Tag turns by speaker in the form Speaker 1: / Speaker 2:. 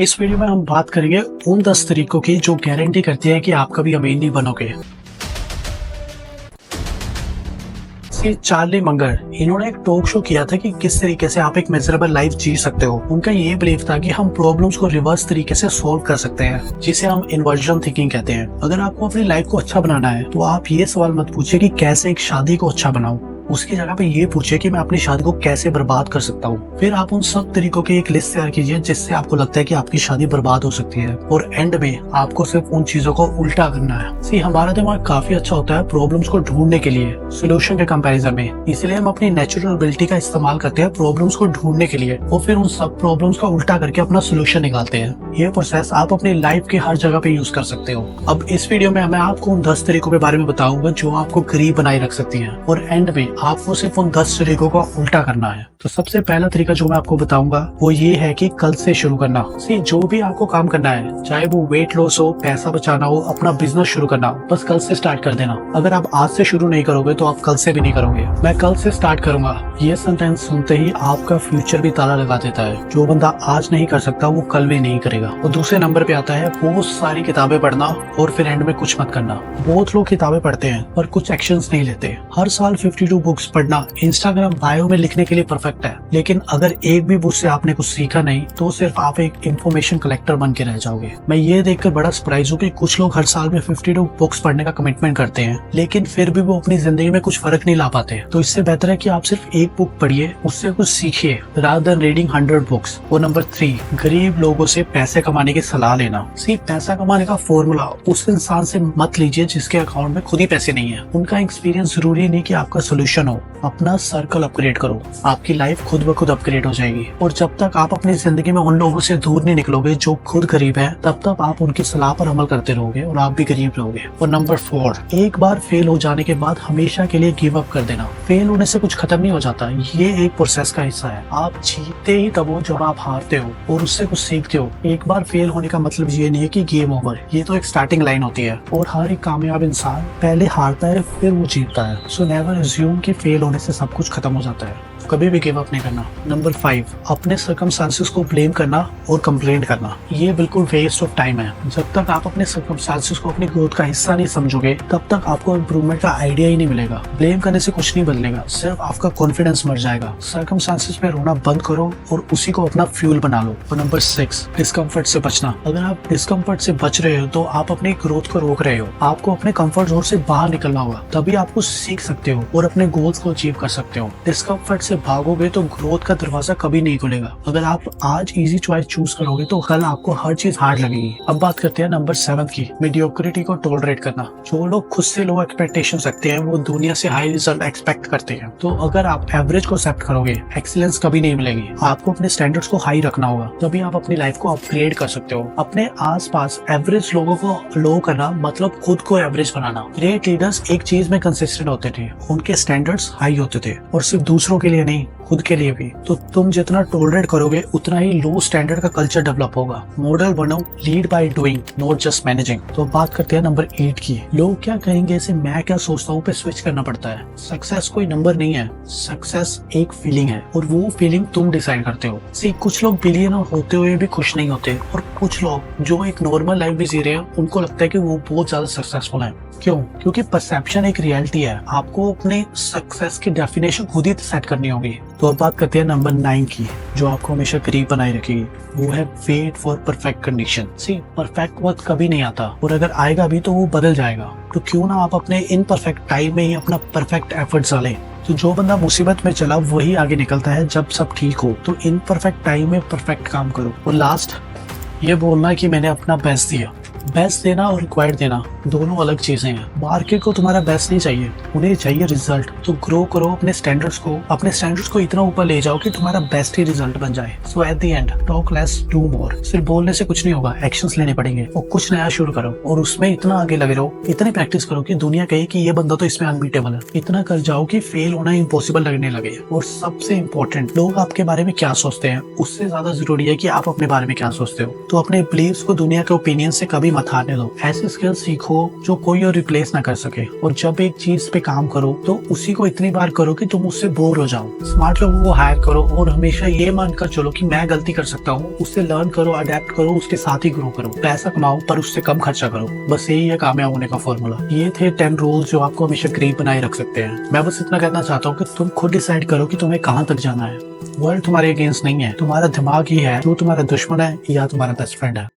Speaker 1: इस वीडियो में हम बात करेंगे उन 10 तरीकों की जो गारंटी करती है कि आप कभी अमीर नहीं बनोगे। चार्ली मंगर, इन्होंने एक टॉक शो किया था कि किस तरीके से आप एक मेजरेबल लाइफ जी सकते हो। उनका ये बिलीव था कि हम प्रॉब्लम्स को रिवर्स तरीके से सॉल्व कर सकते हैं, जिसे हम इन्वर्जन थिंकिंग कहते हैं। अगर आपको अपनी लाइफ को अच्छा बनाना है तो आप ये सवाल मत पूछिए कि कैसे एक शादी को अच्छा बनाऊं, उसकी जगह पे ये पूछिए कि मैं अपनी शादी को कैसे बर्बाद कर सकता हूँ। फिर आप उन सब तरीकों की एक लिस्ट तैयार कीजिए जिससे आपको लगता है कि आपकी शादी बर्बाद हो सकती है, और एंड में आपको सिर्फ उन चीजों को उल्टा करना है। हमारा दिमाग काफी अच्छा होता है प्रॉब्लम्स को ढूंढने के लिए सोल्यूशन के कंपैरिजन में, इसलिए हम अपनी नेचुरल एबिलिटी का इस्तेमाल करते हैं प्रॉब्लम्स को ढूंढने के लिए, और फिर उन सब प्रॉब्लम्स का उल्टा करके अपना सोल्यूशन निकालते हैं। ये प्रोसेस आप अपनी लाइफ के हर जगह पे यूज कर सकते हो। अब इस वीडियो में मैं आपको उन 10 तरीकों के बारे में बताऊंगा जो आपको गरीब बनाए रख सकती हैं, और एंड में आपको सिर्फ उन 10 तरीकों का उल्टा करना है। तो सबसे पहला तरीका जो मैं आपको बताऊंगा वो ये है कि कल से शुरू करना। जो भी आपको काम करना है, चाहे वो वेट लॉस हो, पैसा बचाना हो, अपना बिजनेस शुरू करना हो, बस कल से स्टार्ट कर देना। अगर आप आज से शुरू नहीं करोगे तो आप कल से भी नहीं करोगे। मैं कल से स्टार्ट करूंगा, ये सेंटेंस सुनते ही आपका फ्यूचर भी ताला लगा देता है। जो बंदा आज नहीं कर सकता वो कल भी नहीं करेगा। और दूसरे नंबर पे आता है बहुत सारी किताबें पढ़ना और फिर एंड में कुछ मत करना। बहुत लोग किताबें पढ़ते हैं पर कुछ एक्शंस नहीं लेते। हर साल 52 बुक्स पढ़ना इंस्टाग्राम बायो में लिखने के लिए परफेक्ट है, लेकिन अगर एक भी बुक से आपने कुछ सीखा नहीं तो सिर्फ आप एक इंफॉर्मेशन कलेक्टर बन के रह जाओगे। मैं ये देखकर बड़ा सरप्राइज हूँ कि कुछ लोग हर साल में 52 बुक्स पढ़ने का कमिटमेंट करते हैं, लेकिन फिर भी वो अपनी जिंदगी में कुछ फर्क नहीं ला पाते। तो इससे बेहतर है कि आप सिर्फ एक बुक पढ़िए, उससे कुछ सीखिए रादर देन रीडिंग 100 बुक्स। और नंबर 3, गरीब लोगों से पैसे कमाने की सलाह लेना। पैसा कमाने का फॉर्मूला उस इंसान से मत लीजिए जिसके अकाउंट में खुद ही पैसे नहीं है। उनका एक्सपीरियंस जरूरी नहीं कि आपका सोल्यूशन हो। अपना सर्कल अपग्रेड करो, आपकी लाइफ खुद ब खुद अपग्रेड हो जाएगी। और जब तक आप अपनी जिंदगी में उन लोगों से दूर नहीं निकलोगे जो खुद गरीब है, तब तक आप उनकी सलाह पर अमल करते रहोगे और आप भी गरीब रहोगे। और नंबर 4, एक बार फेल हो जाने के बाद हमेशा के लिए गिव अप कर देना। फेल होने से कुछ खत्म नहीं हो जाता, ये एक प्रोसेस का हिस्सा है। आप जीतते ही तब हो जब आप हारते हो और उससे कुछ सीखते हो। एक बार फेल होने का मतलब ये नहीं है कि गेम ओवर, ये तो एक स्टार्टिंग लाइन होती है, और हर एक कामयाब इंसान पहले हारता है फिर वो जीतता है। सो नेवर अज्यूम कि फेल होने से सब कुछ खत्म हो जाता है, कभी भी गिव अप नहीं करना। नंबर 5, अपने सर्कमस्टांसेस को ब्लेम करना और कंप्लेंट करना। ये बिल्कुल वेस्ट ऑफ टाइम है। जब तक आप अपने सर्कमस्टांसेस को अपनी ग्रोथ का हिस्सा नहीं समझोगे तब तक आपको इम्प्रूवमेंट का आइडिया ही नहीं मिलेगा। ब्लेम करने से कुछ नहीं बदलेगा, सिर्फ आपका कॉन्फिडेंस मर जाएगा। सर्कमस्टांसेस पे रोना बंद करो और उसी को अपना फ्यूल बना लो। और नंबर 6, डिस्कम्फर्ट से बचना। अगर आप डिस्कम्फर्ट से बच रहे हो तो आप अपनी ग्रोथ को रोक रहे हो। आपको अपने कंफर्ट जोन से बाहर निकलना होगा, तभी आप कुछ सीख सकते हो और अपने गोल्स को अचीव कर सकते हो। डिस्कम्फर्ट से भागोगे तो ग्रोथ का दरवाजा कभी नहीं खुलेगा। अगर आप आज इजी चॉइस चूज करोगे तो कल आपको हर चीज हार्ड लगेगी। अब बात करते हैं नंबर 7 की, मीडियोक्रिटी को टॉलरेट करना। जो लोग खुद से लो एक्सपेक्टेशन रखते हैं वो दुनिया से हाई रिजल्ट एक्सपेक्ट करते हैं। तो अगर आप एवरेज को एक्सेप्ट करोगे, एक्सीलेंस कभी नहीं मिलेगी। आपको अपने स्टैंडर्ड्स को हाई रखना होगा, तभी आप अपनी लाइफ को अपग्रेड कर सकते हो। अपने आसपास एवरेज लोगों को लो करना मतलब खुद को एवरेज बनाना। ग्रेट लीडर्स एक चीज में कंसिस्टेंट होते थे, उनके स्टैंडर्ड्स हाई होते थे, और सिर्फ दूसरों के लिए नहीं, खुद के लिए भी। तो तुम जितना टॉलरेट करोगे उतना ही लो स्टैंडर्ड का कल्चर डेवलप होगा। मॉडल बनो, lead by doing, not just managing. तो बात करते हैं नंबर 8 की, लोग क्या कहेंगे से मैं क्या सोचता हूँ पे स्विच करना पड़ता है। सक्सेस कोई नंबर नहीं है, सक्सेस एक फीलिंग है, और वो फीलिंग तुम डिसाइड करते हो। कुछ लोग बिलियनर होते हुए भी खुश नहीं होते, और कुछ लोग जो एक नॉर्मल लाइफ भी जी रहे हैं उनको लगता है कि वो बहुत ज्यादा सक्सेसफुल है। क्यों? क्योंकि परसेप्शन एक रियलिटी है। आपको अपने सक्सेस की डेफिनेशन खुद ही सेट करनी होगी। तो अब बात करते हैं नंबर 9 की, जो आपको हमेशा करीब बनाए रखेगी। वो है wait for perfect condition. Perfect वक्त कभी नहीं आता, और अगर आएगा भी तो वो बदल जाएगा। तो क्यों ना आप अपने इनपरफेक्ट टाइम में ही अपना परफेक्ट एफर्ट डालें। तो जो बंदा मुसीबत में चला वही आगे निकलता है जब सब ठीक हो। तो इनपरफेक्ट टाइम में परफेक्ट काम करो। और लास्ट, ये बोलना कि मैंने अपना बेस्ट दिया। बेस्ट देना और रिक्वायर्ड देना दोनों अलग चीजें हैं। मार्केट को तुम्हारा बेस्ट नहीं चाहिए, उन्हें चाहिए रिजल्ट। तो ग्रो करो अपने स्टैंडर्ड्स को इतना ऊपर ले जाओ कि तुम्हारा बेस्ट ही रिजल्ट बन जाए। So at the end, talk less do more. सिर्फ बोलने से कुछ नहीं होगा, एक्शंस लेने पड़ेंगे, और कुछ नया शुरू करो और उसमें इतना आगे लगे रहो, इतनी प्रैक्टिस करो कि दुनिया कहे कि ये बंदा तो इसमें अनबीटेबल है। इतना कर जाओ कि फेल होना इम्पॉसिबल लगने लगे। और सबसे इम्पोर्टेंट, लोग आपके बारे में क्या सोचते हैं उससे ज्यादा जरूरी है कि आप अपने बारे में क्या सोचते हो। तो अपने बिलीव्स को दुनिया के ओपिनियन से कभी कभी मत हारने दो। ऐसे स्किल सीखो जो कोई और रिप्लेस ना कर सके, और जब एक चीज पे काम करो तो उसी को इतनी बार करो कि तुम उससे बोर हो जाओ। स्मार्ट लोगों को हायर करो और हमेशा ये मानकर चलो कि मैं गलती कर सकता हूँ, उससे लर्न करो, अडेप्ट करो, उसके साथ ही ग्रो करो। पैसा कमाओ पर उससे कम खर्चा करो। बस यही है कामयाब होने का फॉर्मूला। ये थे 10 रूल्स जो आपको हमेशा ग्रीन बनाए रख सकते हैं। मैं बस इतना कहना चाहता हूँ कि तुम खुद डिसाइड करो कि तुम्हें कहाँ तक जाना है। वर्ल्ड तुम्हारे अगेंस्ट नहीं है, तुम्हारा दिमाग ही है जो तुम्हारा दुश्मन है या तुम्हारा बेस्ट फ्रेंड है।